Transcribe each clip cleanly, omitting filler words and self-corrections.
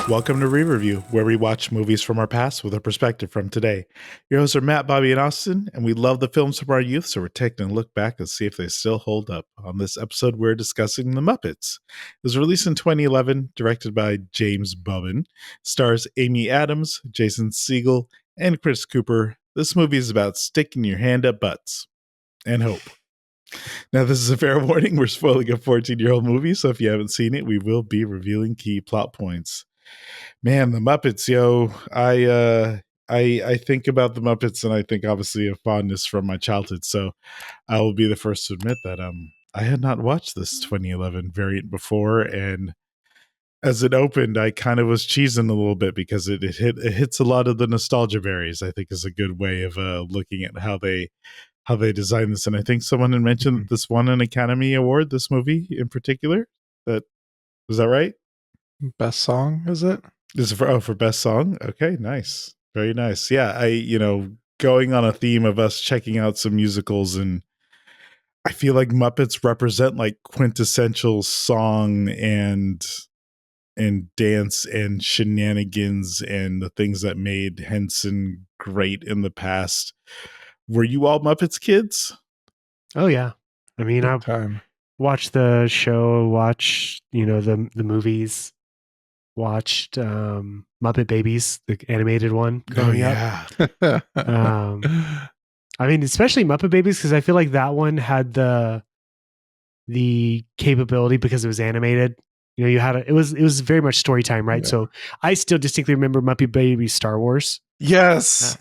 Welcome to Re-Review, where we watch movies from our past with a perspective from today. Your hosts are Matt, Bobby, and Austin, and we love the films from our youth, so we're taking a look back and see if they still hold up. On this episode, we're discussing The Muppets. It was released in 2011, directed by James Bobin, stars Amy Adams, Jason Segel, and Chris Cooper. This movie is about sticking your hand up butts and hope. Now, this is a fair warning. We're spoiling a 14-year-old movie, so if you haven't seen it, we will be revealing key plot points. Man, the Muppets, yo. I think about the Muppets and I think obviously of fondness from my childhood. So I will be the first to admit that I had not watched this 2011 variant before, and as it opened, I kind of was cheesing a little bit because it hits a lot of the nostalgia berries. I think is a good way of looking at how they designed this. And I think someone had mentioned that this won an Academy Award, this movie in particular. That was that right? Best song, is it? This is for best song. Okay, nice. Very nice. Yeah, going on a theme of us checking out some musicals, and I feel like Muppets represent like quintessential song and dance and shenanigans and the things that made Henson great in the past. Were you all Muppets kids? Oh yeah. I mean, I watched the show, watched, the movies, watched Muppet Babies, the animated one growing up. I mean, especially Muppet Babies, because I feel like that one had the capability because it was animated. You had it was very much story time, right? Yeah. So I still distinctly remember Muppet Babies Star Wars. Yes.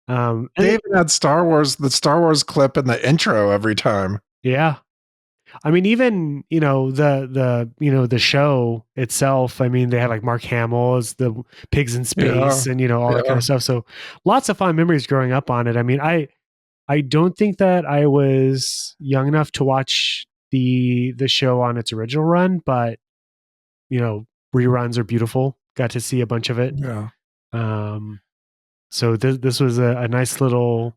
They even had the Star Wars clip in the intro every time. Yeah. I mean, even, the show itself, I mean, they had like Mark Hamill as the pigs in space and, all that kind of stuff. So lots of fond memories growing up on it. I mean, I don't think that I was young enough to watch the show on its original run, but, reruns are beautiful. Got to see a bunch of it. Yeah. So this was a nice little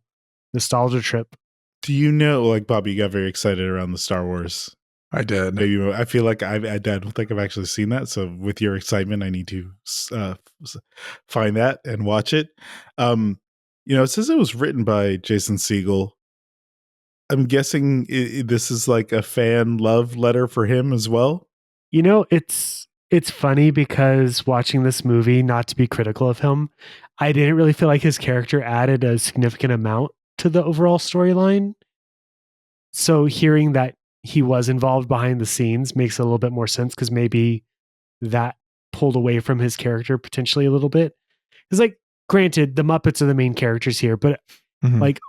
nostalgia trip. Do you know, like, Bobby, you got very excited around the Star Wars? I did. Maybe I feel like I don't think I've actually seen that. So with your excitement, I need to find that and watch it. It says it was written by Jason Segel. I'm guessing this is like a fan love letter for him as well. It's funny because watching this movie, not to be critical of him, I didn't really feel like his character added a significant amount to the overall storyline. So hearing that he was involved behind the scenes makes a little bit more sense, because maybe that pulled away from his character potentially a little bit. It's like, granted, the Muppets are the main characters here, but like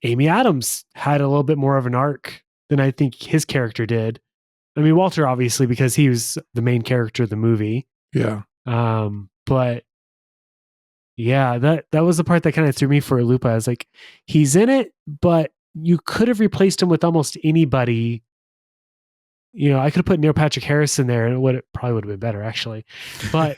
Amy Adams had a little bit more of an arc than I think his character did. I mean, Walter, obviously, because he was the main character of the movie. Yeah. But yeah, that was the part that kind of threw me for a loop. I was like, he's in it, but you could have replaced him with almost anybody. I could have put Neil Patrick Harris in there, and it probably would have been better, actually. But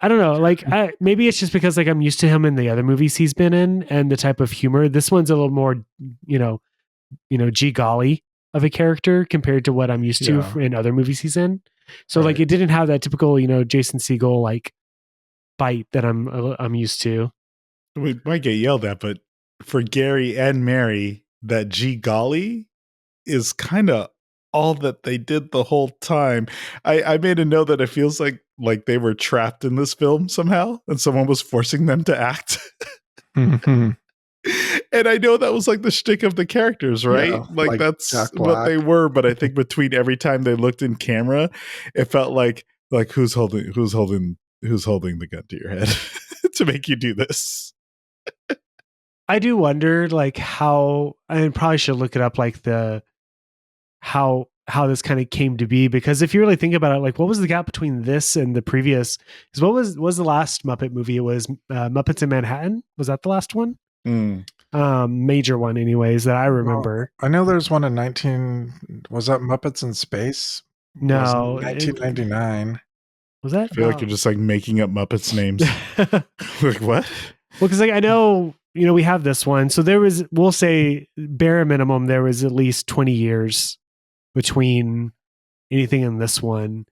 I don't know. Like, maybe it's just because like I'm used to him in the other movies he's been in and the type of humor. This one's a little more, gee golly of a character compared to what I'm used to in other movies he's in. So like, it didn't have that typical, Jason Segel like bite that I'm used to. We might get yelled at, but for Gary and Mary, that gee golly is kind of all that they did the whole time. I made a note that it feels like they were trapped in this film somehow and someone was forcing them to act. And I know that was like the shtick of the characters, right? Yeah, like that's what they were. But I think between every time they looked in camera, it felt like who's holding the gun to your head to make you do this. I do wonder like how, I probably should look it up, like how this kind of came to be, because if you really think about it, like what was the gap between this and the previous? Because what was the last Muppet movie? It was Muppets in Manhattan. Was that the last one? Major one anyways that I remember. Well, I know there's one in was that Muppets in Space? No, 1999. Was that? I feel like you're just like making up Muppets names. Like what? Well, because like I know, we have this one. So there was, we'll say bare minimum, there was at least 20 years between anything in this one.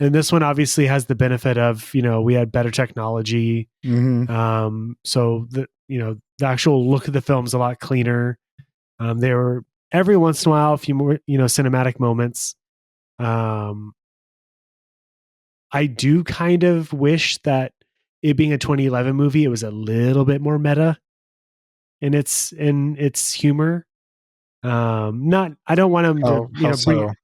And this one obviously has the benefit of, we had better technology. So the actual look of the film is a lot cleaner. There were every once in a while a few more, cinematic moments. I do kind of wish that it being a 2011 movie, it was a little bit more meta in its humor. I don't want them to, bring.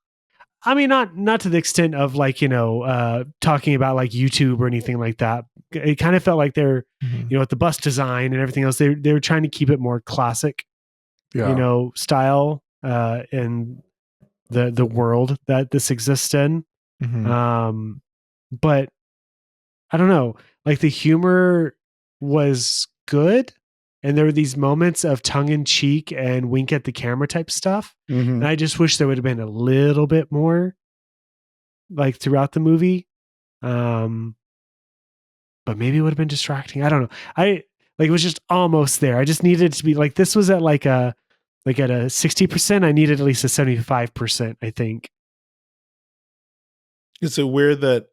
I mean, not to the extent of like, talking about like YouTube or anything like that. It kind of felt like they're, with the bus design and everything else, they're trying to keep it more classic, style, in the world that this exists in. But I don't know, like the humor was good. And there were these moments of tongue in cheek and wink at the camera type stuff. And I just wish there would have been a little bit more like throughout the movie. But maybe it would have been distracting. I don't know. It was just almost there. I just needed it to be like, this was at at a 60%. I needed at least a 75%, I think. Is it weird that,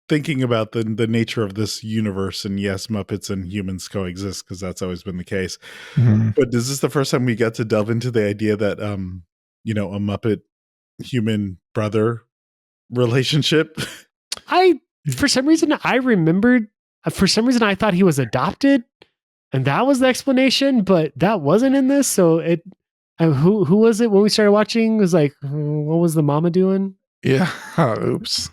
thinking about the nature of this universe, and yes, Muppets and humans coexist because that's always been the case. But is this the first time we get to delve into the idea that, a Muppet human brother relationship? For some reason, I thought he was adopted, and that was the explanation, but that wasn't in this. So who was it when we started watching? It was like, what was the mama doing? Yeah. Oops.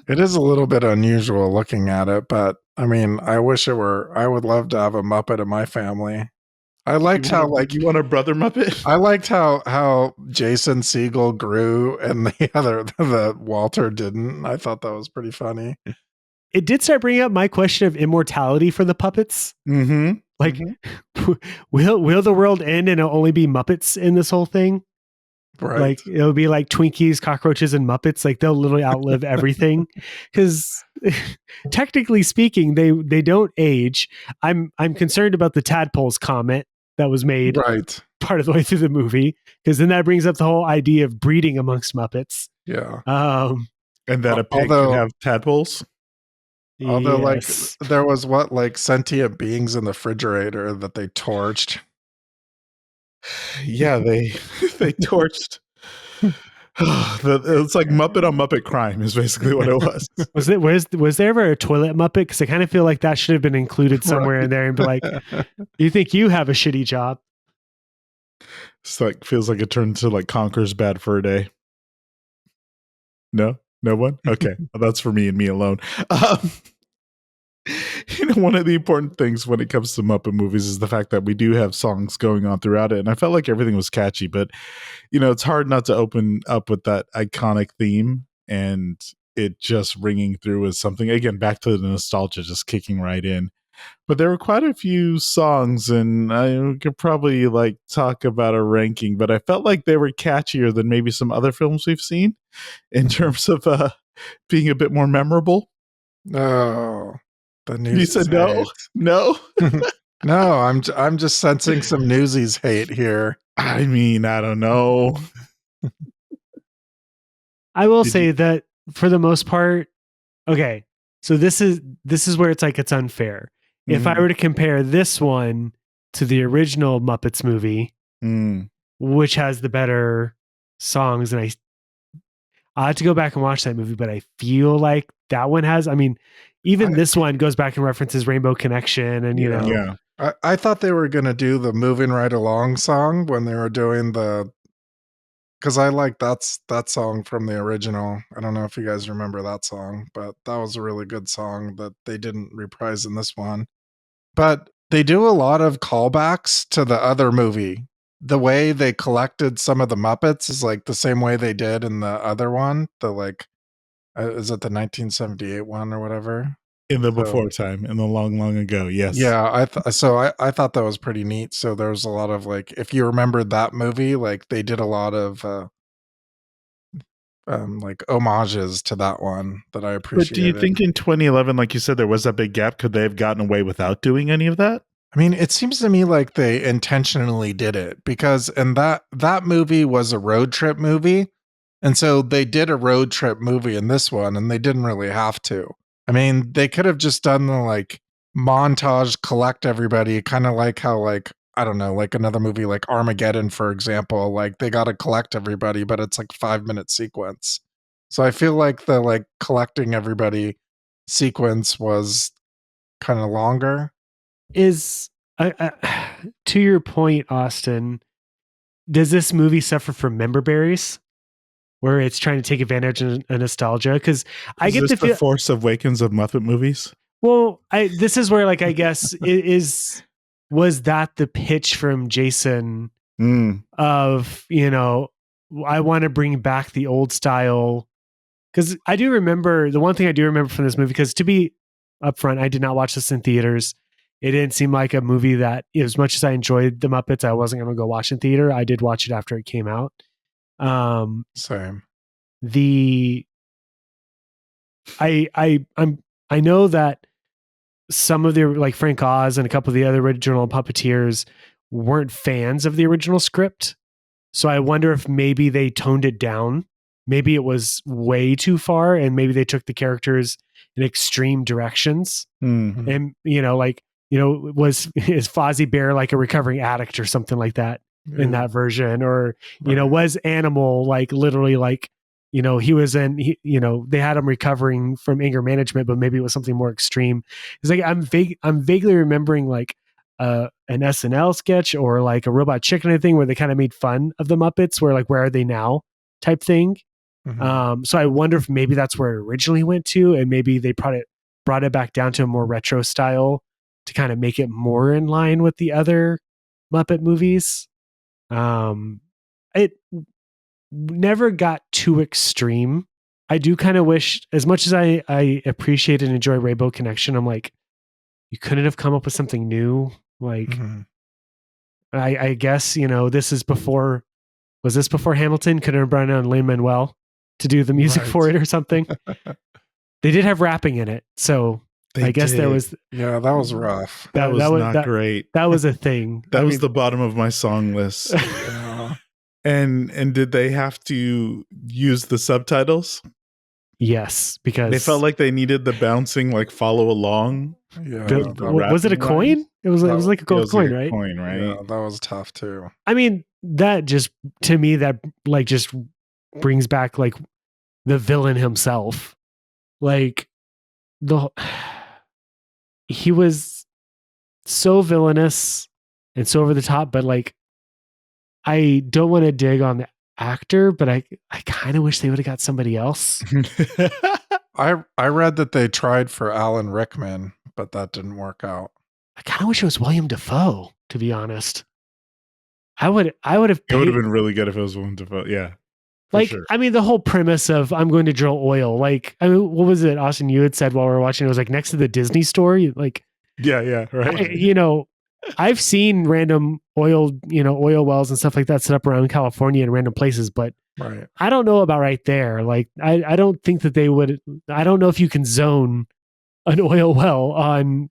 It is a little bit unusual looking at it, but I mean, I would love to have a Muppet in my family. I liked you want a brother Muppet? I liked how Jason Segel grew and the Walter didn't. I thought that was pretty funny. It did start bringing up my question of immortality for the puppets. Like, will the world end and it'll only be Muppets in this whole thing? Right. Like it'll be like Twinkies, cockroaches, and Muppets. Like they'll literally outlive everything. Because technically speaking, they don't age. I'm concerned about the tadpoles comment that was made part of the way through the movie, because then that brings up the whole idea of breeding amongst Muppets. Yeah. And that a pig can have tadpoles. Although, yes. There was sentient beings in the refrigerator that they torched. Yeah, they torched. It's like Muppet on Muppet crime is basically what it was. Was there ever a toilet Muppet? Because I kind of feel like that should have been included somewhere in there and be like, you think you have a shitty job? It's like, feels like it turned to like Conker's Bad Fur Day. No one? Okay. Well, that's for me and me alone. One of the important things when it comes to Muppet movies is the fact that we do have songs going on throughout it. And I felt like everything was catchy, but it's hard not to open up with that iconic theme and it just ringing through as something, again, back to the nostalgia, just kicking right in. But there were quite a few songs, and I could probably talk about a ranking, but I felt like they were catchier than maybe some other films we've seen in terms of being a bit more memorable. Oh, the news. You said no? No? No, I'm just sensing some Newsies hate here. I mean, I don't know. I will say that for the most part, okay, so this is where it's like it's unfair. If I were to compare this one to the original Muppets movie, which has the better songs, and I have to go back and watch that movie, but I feel like that one has, I mean, even this one goes back and references Rainbow Connection and, Yeah. I thought they were going to do the Moving Right Along song when they were doing because I like that song from the original. I don't know if you guys remember that song, but that was a really good song that they didn't reprise in this one. But they do a lot of callbacks to the other movie. The way they collected some of the Muppets is like the same way they did in the other one. Is it the 1978 one or whatever? In the before time, in the long, long ago, yes. Yeah, I thought that was pretty neat. So there was a lot of if you remembered that movie, they did a lot of homages to that one that I appreciated. But do you think in 2011, like you said, there was that big gap? Could they have gotten away without doing any of that? I mean, it seems to me like they intentionally did it because and that movie was a road trip movie. And so they did a road trip movie in this one and they didn't really have to. I mean, they could have just done the like montage collect everybody kind of like how like I don't know, like another movie like Armageddon for example, like they got to collect everybody but it's like 5-minute sequence. So I feel like the like collecting everybody sequence was kind of longer. Is to your point, Austin, does this movie suffer from member berries where it's trying to take advantage of nostalgia? Because I Is get this the the feel. Force Awakens of Muppet movies? Well, this is where like I guess was that the pitch from Jason of I want to bring back the old style, because I do remember the one thing I do remember from this movie, because to be upfront, I did not watch this in theaters. It didn't seem like a movie that, as much as I enjoyed the Muppets, I wasn't going to go watch in theater. I did watch it after it came out. Same. The I know that some of the like Frank Oz and a couple of the other original puppeteers weren't fans of the original script. So I wonder if maybe they toned it down. Maybe it was way too far and maybe they took the characters in extreme directions. Mm. And, is Fozzie Bear like a recovering addict or something like that in that version? Or, was Animal like literally like, he was they had him recovering from anger management, but maybe it was something more extreme. It's like, I'm vaguely remembering like an SNL sketch or like a Robot Chicken thing where they kind of made fun of the Muppets, where like, where are they now type thing. So I wonder if maybe that's where it originally went to, and maybe they brought it back down to a more retro style to kind of make it more in line with the other Muppet movies. It never got too extreme. I do kind of wish, as much as I appreciate and enjoy Rainbow Connection, I'm like, you couldn't have come up with something new. Like, I guess, this is before, was this before Hamilton? Couldn't have brought on Lin-Manuel to do the music for it or something. They did have rapping in it. So I guess there was. Yeah, that was rough. That was not great. That was a thing. That was the bottom of my song list. And did they have to use the subtitles? Yes, because they felt like they needed the bouncing, like follow along. Yeah, was it a coin? It was like a gold coin, right? Coin, right? Yeah, that was tough too. I mean, that just, to me, that like just brings back like the villain himself. Like he was so villainous and so over the top, but like, I don't want to dig on the actor, but I kind of wish they would have got somebody else. I read that they tried for Alan Rickman, but that didn't work out. I kind of wish it was William Dafoe, to be honest. I would have It would have been really good if it was William Dafoe. Yeah. Like, sure. I mean, the whole premise of I'm going to drill oil. Like, I mean, what was it, Austin? You had said while we were watching, it was like next to the Disney store. Like, yeah, right. I've seen random oil wells and stuff like that set up around California in random places, but right. I don't know about right there. Like, I don't think that they would. I don't know if you can zone an oil well on,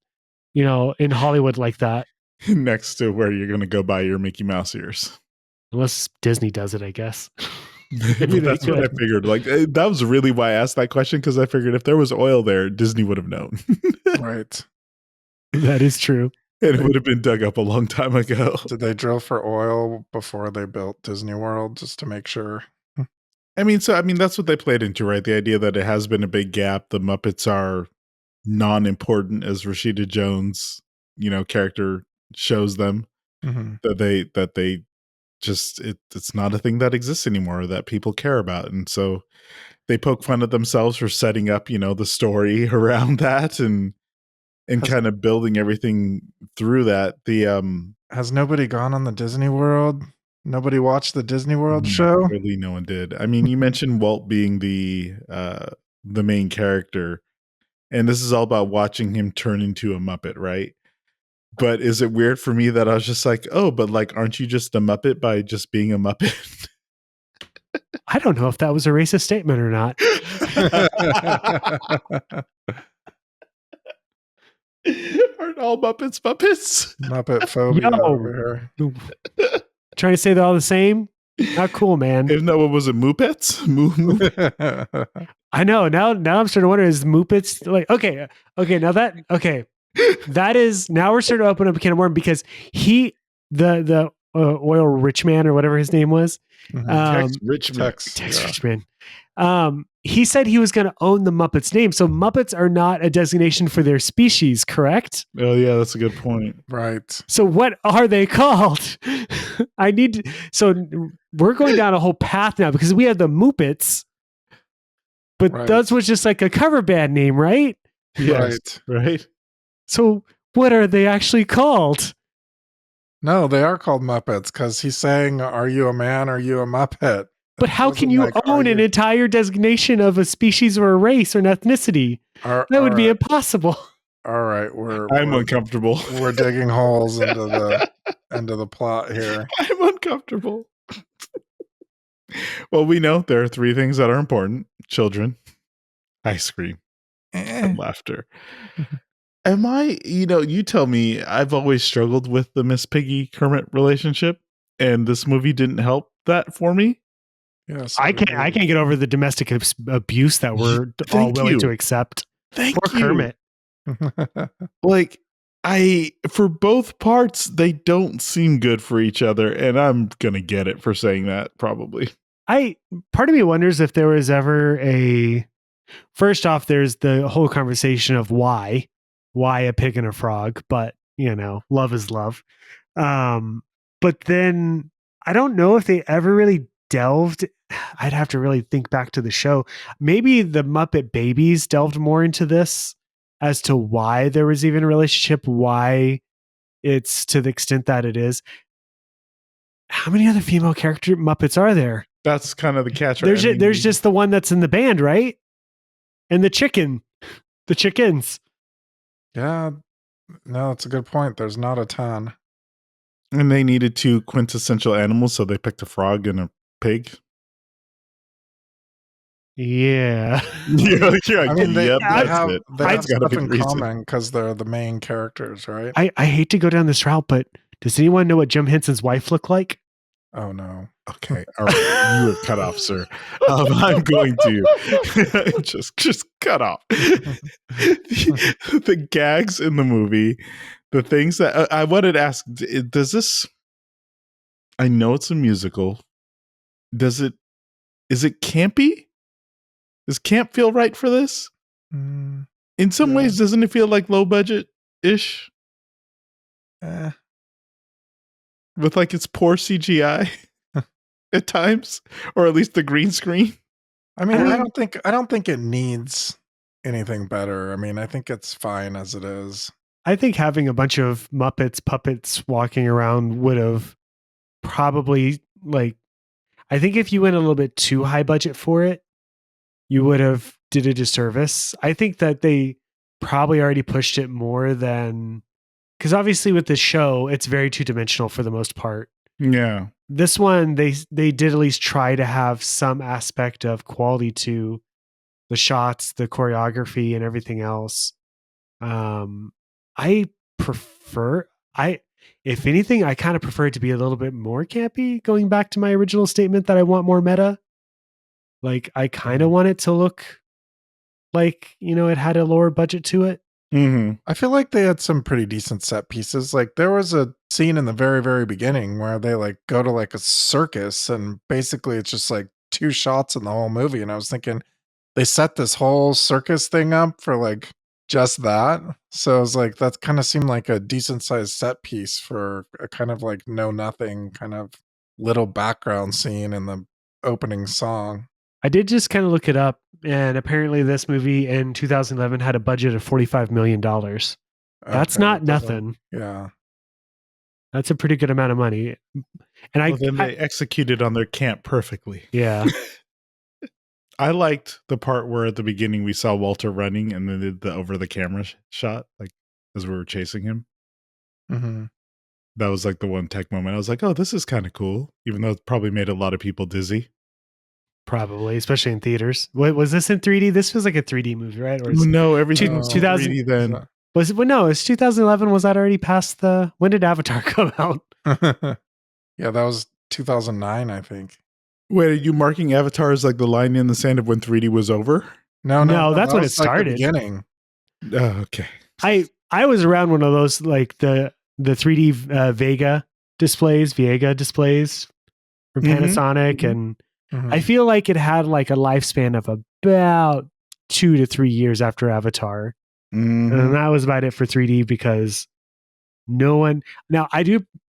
in Hollywood like that. Next to where you're going to go buy your Mickey Mouse ears. Unless Disney does it, I guess. That's what I figured. Like, that was really why I asked that question, because I figured if there was oil there, Disney would have known. Right. That is true. And it would have been dug up a long time ago. Did they drill for oil before they built Disney World just to make sure? I mean, that's what they played into, right? The idea that it has been a big gap. The Muppets are non-important, as Rashida Jones, character shows them. That they just it's not a thing that exists anymore that people care about, and so they poke fun at themselves for setting up the story around that and kind of building everything through that. Has nobody gone on the Disney World? Nobody watched the Disney World show? Really, no one did. I mean, you mentioned Walt being the main character, and this is all about watching him turn into a Muppet, right? But is it weird for me that I was just like, oh, but like, aren't you just a Muppet by just being a Muppet? I don't know if that was a racist statement or not. Aren't all Muppets Muppets? Muppet phobia Yo. over Trying to say they're all the same? Not cool, man. If no, what was it? Muppets? here. I know. Now I'm starting to wonder, is Muppets like okay, that is now we're starting to open up a can of worms because the oil rich man or whatever his name was, Tex Richmond. Tex, Tex yeah. Richman. He said he was going to own the Muppets name. So Muppets are not a designation for their species, correct? Oh yeah, that's a good point. Right. So what are they called? So we're going down a whole path now because we have the Muppets, but Right. that was just like a cover band name, right? Yes, right. So what are they actually called? No, they are called Muppets because he's saying, "Are you a man? Are you a Muppet?" But how can Wasn't you like, own "Are an you-" entire designation of a species or a race or an ethnicity? Are- That would be are- impossible. All right, we're I'm uncomfortable. we're digging holes into the plot here. I'm uncomfortable. Well, we know there are three things that are important: children, ice cream, and laughter. Am I, you tell me, I've always struggled with the Miss Piggy Kermit relationship, and this movie didn't help that for me. Yes, I can't get over the domestic abuse that we're all willing to accept. Thank Poor you. Kermit. Like, for both parts, they don't seem good for each other, and I'm gonna get it for saying that, probably. Part of me wonders if there was ever first off, there's the whole conversation of why a pig and a frog, but love is love. But then I don't know if they ever really delved. I'd have to really think back to the show. Maybe the Muppet Babies delved more into this as to why there was even a relationship, why it's to the extent that it is. How many other female character Muppets are there? That's kind of the catch. Right? There's just the one that's in the band, right? And the chickens. Yeah, no, that's a good point. There's not a ton. And they needed two quintessential animals, so they picked a frog and a pig. Yeah. You're like, I mean, they yep, have That's gotta stuff be the in reason. common because they're the main characters, right? I hate to go down this route, but does anyone know what Jim Henson's wife looked like? Oh no. Okay, all right, you were cut off, sir. I'm going to just cut off the gags in the movie. The things that I wanted to ask: does this? I know it's a musical. Is it campy? Does camp feel right for this? In some ways, doesn't it feel like low budget ish? With like its poor CGI at times, or at least the green screen. I mean, I don't think it needs anything better. I mean, I think it's fine as it is. I think having a bunch of Muppets puppets walking around would have probably I think if you went a little bit too high budget for it, you would have did a disservice. I think that they probably already pushed it more than, because obviously with this show, it's very two-dimensional for the most part. Yeah. This one, they did at least try to have some aspect of quality to the shots, the choreography, and everything else. If anything, I kind of prefer it to be a little bit more campy, going back to my original statement that I want more meta. Like, I kind of want it to look like, it had a lower budget to it. Mm-hmm. I feel like they had some pretty decent set pieces. Like, there was a scene in the very, very beginning where they go to a circus, and basically it's just two shots in the whole movie. And I was thinking, they set this whole circus thing up for just that. So I was like, that kind of seemed like a decent sized set piece for a kind of know nothing kind of little background scene in the opening song. I did just kind of look it up, and apparently this movie in 2011 had a budget of $45 million. That's not nothing. Yeah. That's a pretty good amount of money. And then they executed on their camp perfectly. Yeah. I liked the part where at the beginning we saw Walter running and then did the over the camera shot, as we were chasing him. Mm-hmm. That was the one tech moment. I was like, oh, this is kind of cool, even though it probably made a lot of people dizzy. Probably, especially in theaters. What was this in 3D? This feels like a 3D movie, right? Or no, everything was 3D then. Was it? Well, no, it's 2011. Was that already past the? When did Avatar come out? Yeah, that was 2009, I think. Wait, are you marking Avatar as like the line in the sand of when 3D was over? No, that's That when was it like the started. beginning. Oh, okay. I was around one of those like the 3D Viega displays from Panasonic, and I feel like it had like a lifespan of about 2 to 3 years after Avatar. And that was about it for 3D because no one. Now,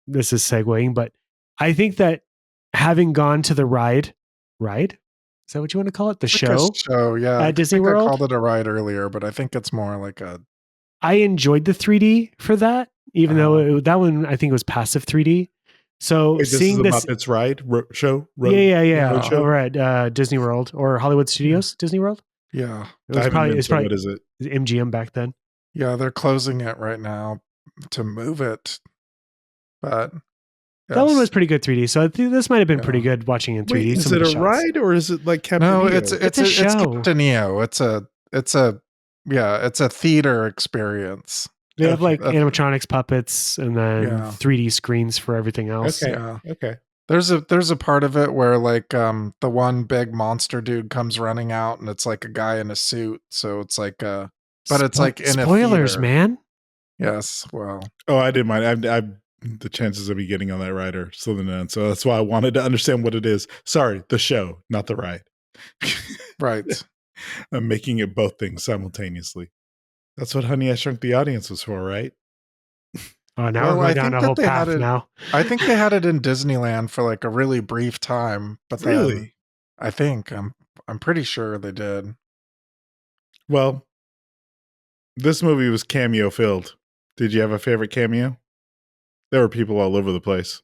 this is segueing, but I think that having gone to the ride, is that what you want to call it? The Like a show show, yeah. I at Disney think I World? called it a ride earlier, but I think it's more like a. I enjoyed the 3D for that, even though that one I think was passive 3D. So Wait, this is seeing a this, Muppets ride show? yeah, Yeah. Roadshow? over at Disney World or Hollywood Studios, Disney World. Yeah. I haven't been, It's so probably what is it? MGM back then. Yeah, they're closing it right now to move it. But That one yes. was pretty good 3D. So I think this might have been pretty Yeah. good watching in 3D. Wait, is some of it the a shots. ride or is it like Captain No, EO? it's a show. Captain EO. It's a theater experience. They have like That's- animatronics, puppets, and then Yeah. 3D screens for everything else. Okay. Yeah. Okay. There's a part of it where like the one big monster dude comes running out and it's like a guy in a suit. So it's like but it's like in spoilers, a theater. man. Yes, well. Oh, I didn't mind. I the chances of me getting on that ride are slim to none. So that's why I wanted to understand what it is. Sorry, the show, not the ride. Right. I'm making it both things simultaneously. That's what Honey, I Shrunk the Audience was for, right? Oh, now Well, we're I going down think a that whole they path had it. now. I think they had it in Disneyland for like a really brief time, but then Really? I think I'm pretty sure they did. Well, this movie was cameo filled. Did you have a favorite cameo? There were people all over the place.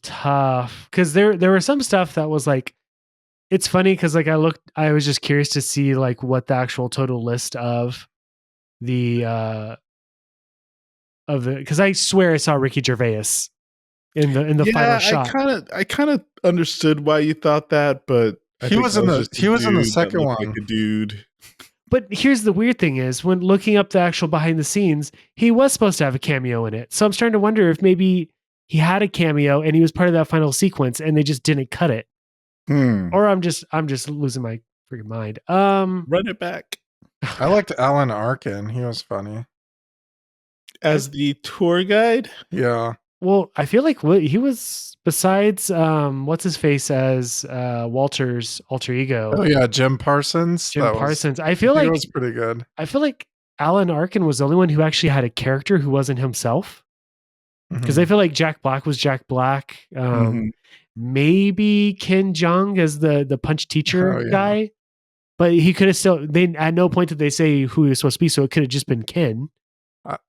Tough. Because there were some stuff that was like, it's funny because like I was just curious to see like what the actual total list of the because I swear I saw Ricky Gervais in the final shot. I kind of understood why you thought that, but He was in the dude that second looked one. like a dude. But here's the weird thing is when looking up the actual behind the scenes, he was supposed to have a cameo in it. So I'm starting to wonder if maybe he had a cameo and he was part of that final sequence and they just didn't cut it. Or I'm just losing my freaking mind. Run it back. I liked Alan Arkin. He was funny. As the tour guide? Yeah. Well, I feel like he was besides what's his face as Walter's alter ego. Oh yeah, Jim Parsons. Parsons. I feel like he was pretty good. I feel like Alan Arkin was the only one who actually had a character who wasn't himself. Because I feel like Jack Black was Jack Black. Maybe Ken Jeong as the punch teacher guy. But he could have still they at no point did they say who he was supposed to be, so it could have just been Ken.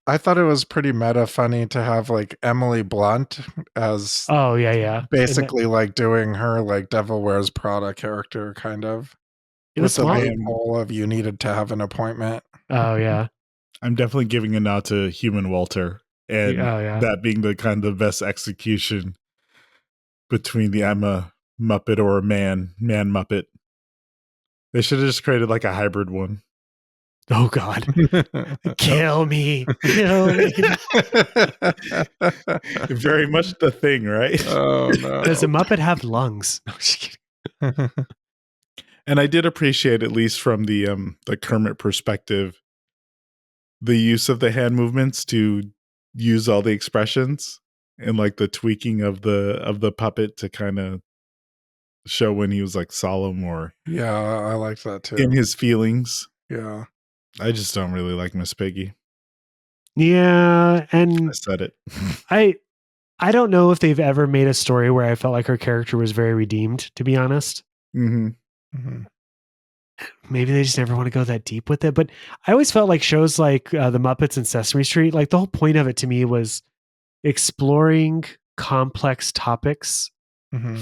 I thought it was pretty meta funny to have like Emily Blunt as basically like doing her like Devil Wears Prada character kind of. It was with the smart. main role of you needed to have an appointment. Oh yeah. I'm definitely giving a nod to Human Walter and that being the kind of best execution between the I'm a Muppet or a man Muppet. They should have just created like a hybrid one. Oh God. Kill me. Kill me. Very much the thing, right? Oh no. Does a Muppet have lungs? No, just kidding. And I did appreciate, at least from the Kermit perspective, the use of the hand movements to use all the expressions and like the tweaking of the puppet to kind of show when he was like solemn or I like that too. in his feelings. Yeah. I just don't really like Miss Piggy. Yeah, and I said it. I don't know if they've ever made a story where I felt like her character was very redeemed, to be honest. Mm-hmm. Mm-hmm. Maybe they just never want to go that deep with it. But I always felt like shows like The Muppets and Sesame Street, like the whole point of it to me was exploring complex topics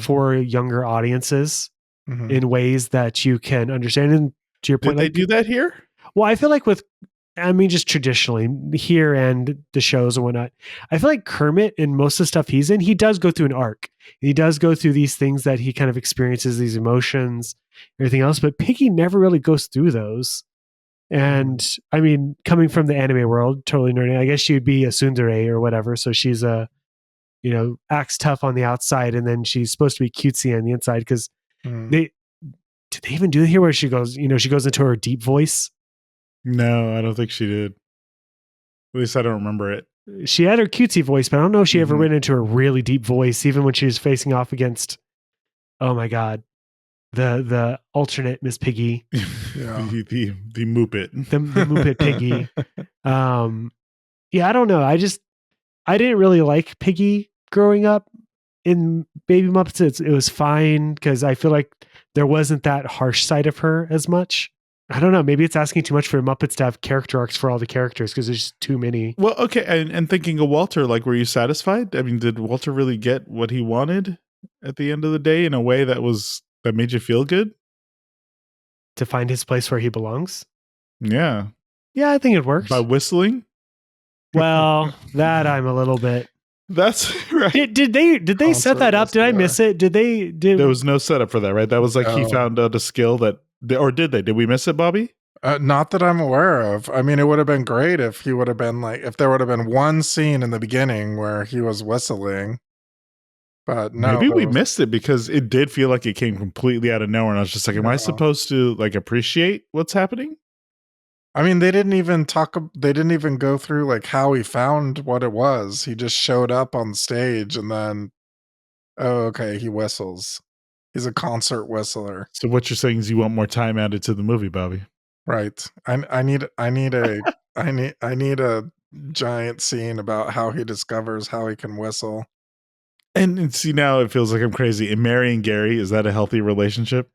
for younger audiences in ways that you can understand. And to your point, did they do that here? Well, I feel like just traditionally here and the shows and whatnot, I feel like Kermit in most of the stuff he's in, he does go through an arc. He does go through these things that he kind of experiences, these emotions, everything else. But Piggy never really goes through those. And I mean, coming from the anime world, totally nerdy. I guess she would be a tsundere or whatever. So she's a, acts tough on the outside, and then she's supposed to be cutesy on the inside. Because Mm. they did they even do it here where she goes, she goes into her deep voice. No, I don't think she did. At least I don't remember it. She had her cutesy voice, but I don't know if she ever Mhm. went into a really deep voice, even when she was facing off against, oh my god, the alternate Miss Piggy, Yeah. the Muppet. the Muppet Piggy. Yeah, I don't know. I didn't really like Piggy growing up in Baby Muppets. It was fine because I feel like there wasn't that harsh side of her as much. I don't know. Maybe it's asking too much for Muppets to have character arcs for all the characters because there's just too many. Well, okay, and thinking of Walter, like, were you satisfied? I mean, did Walter really get what he wanted at the end of the day in a way that made you feel good? To find his place where he belongs. Yeah, Yeah, I think it worked. by whistling. Well, that I'm a little bit. That's right. Did they set that up? Did I miss it? Did There was no setup for that, right? That was like he No. found out a skill that, or did they? Did we miss it, Bobby? Not that I'm aware of. I mean, it would have been great if he would have been like, if there would have been one scene in the beginning where he was whistling. But no, Maybe there we was missed it because it did feel like it came completely out of nowhere, and I was just like, "Am I no. supposed to like appreciate what's happening?" I mean, they didn't even they didn't even go through like how he found what it was. He just showed up on stage and then, oh, okay, he whistles. He's a concert whistler. So what you're saying is you want more time added to the movie, Bobby? Right. I need a giant scene about how he discovers how he can whistle. And see, now it feels like I'm crazy. And Mary and Gary, is that a healthy relationship?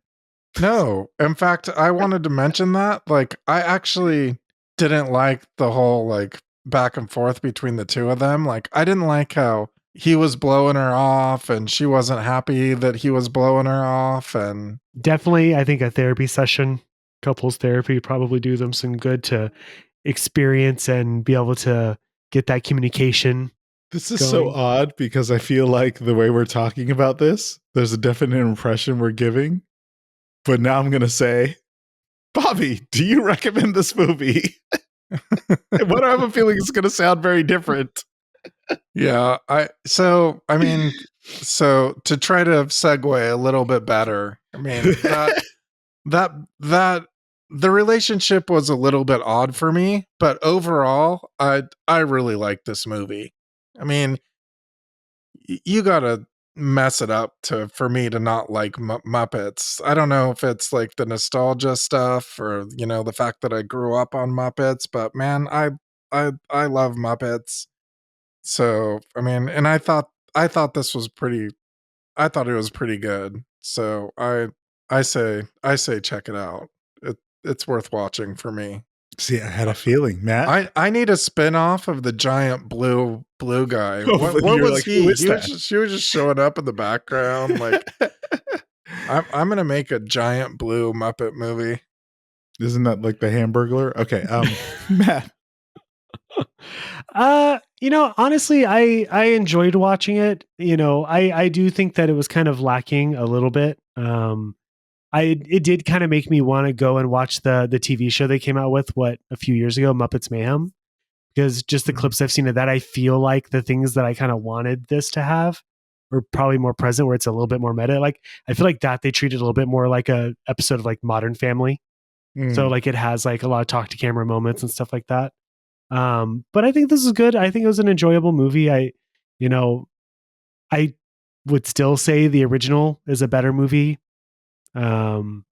No. In fact, I wanted to mention that. Like, I actually didn't like the whole like back and forth between the two of them. Like, I didn't like how he was blowing her off and she wasn't happy that he was blowing her off. And definitely, I think a therapy session, couples therapy, probably do them some good to experience and be able to get that communication. This is so Going. odd because I feel like the way we're talking about this, there's a definite impression we're giving. But now I'm going to say, Bobby, do you recommend this movie? What do I have a feeling it's going to sound very different? yeah, I mean, so to try to segue a little bit better, I mean, that the relationship was a little bit odd for me, but overall, I really like this movie. I mean, you gotta mess it up for me to not like Muppets. I don't know if it's like the nostalgia stuff or the fact that I grew up on Muppets, but man, I love Muppets. So I mean, and I thought this was pretty. I thought it was pretty good. So I say check it out. It's worth watching for me. See, I had a feeling, Matt. I need a spin-off of the giant blue guy. What You're was like, who he? is that? She was just showing up in the background. Like I'm gonna make a giant blue Muppet movie. Isn't that like the Hamburglar? Okay, Matt. Honestly, I enjoyed watching it. I do think that it was kind of lacking a little bit. It did kind of make me want to go and watch the TV show they came out with a few years ago, Muppets Mayhem, because just the clips I've seen of that, I feel like the things that I kind of wanted this to have were probably more present, where it's a little bit more meta. Like I feel like that they treated a little bit more like a episode of like Modern Family. So like it has like a lot of talk to camera moments and stuff like that. But I think this is good. I think it was an enjoyable movie. You know, I would still say the original is a better movie. From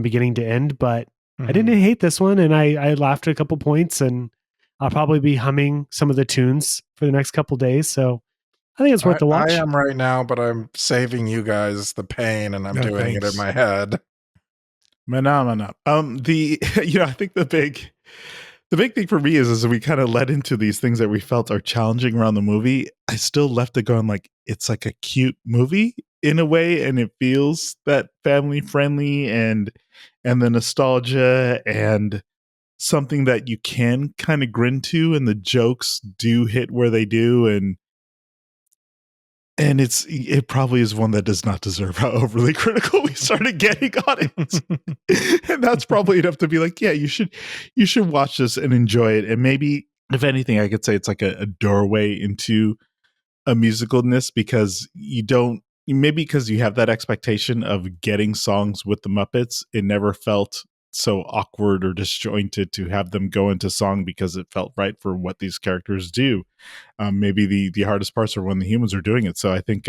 beginning to end, but I didn't Mhm. hate this one, and I laughed at a couple points, and I'll probably be humming some of the tunes for the next couple days. So I think it's worth the I watch. am right now, but I'm saving you guys the pain, and I'm No, doing it in thanks. my head. Manamana. The I think the big thing for me is as we kind of led into these things that we felt are challenging around the movie, I still left it going like it's like a cute movie in a way, and it feels that family friendly and the nostalgia and something that you can kind of grin to, and the jokes do hit where they do, and And it probably is one that does not deserve how overly critical we started getting on it. And that's probably enough to be like, yeah, you should watch this and enjoy it. And maybe, if anything, I could say it's like a doorway into a musicalness, because maybe because you have that expectation of getting songs with the Muppets, it never felt so awkward or disjointed to have them go into song, because it felt right for what these characters do. Maybe the hardest parts are when the humans are doing it. So I think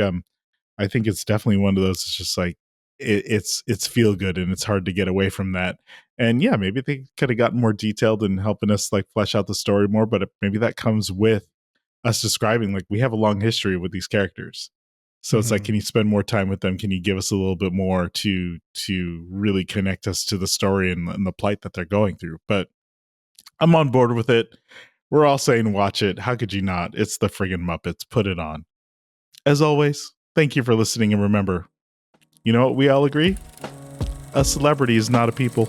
it's definitely one of those. It's just like it's feel good, and it's hard to get away from that. And yeah, maybe they could have gotten more detailed in helping us like flesh out the story more. But maybe that comes with us describing, like, we have a long history with these characters. So it's like, can you spend more time with them? Can you give us a little bit more to really connect us to the story and the plight that they're going through? But I'm on board with it. We're all saying watch it. How could you not? It's the friggin' Muppets. Put it on. As always, thank you for listening, and remember, you know what we all agree? A celebrity is not a people.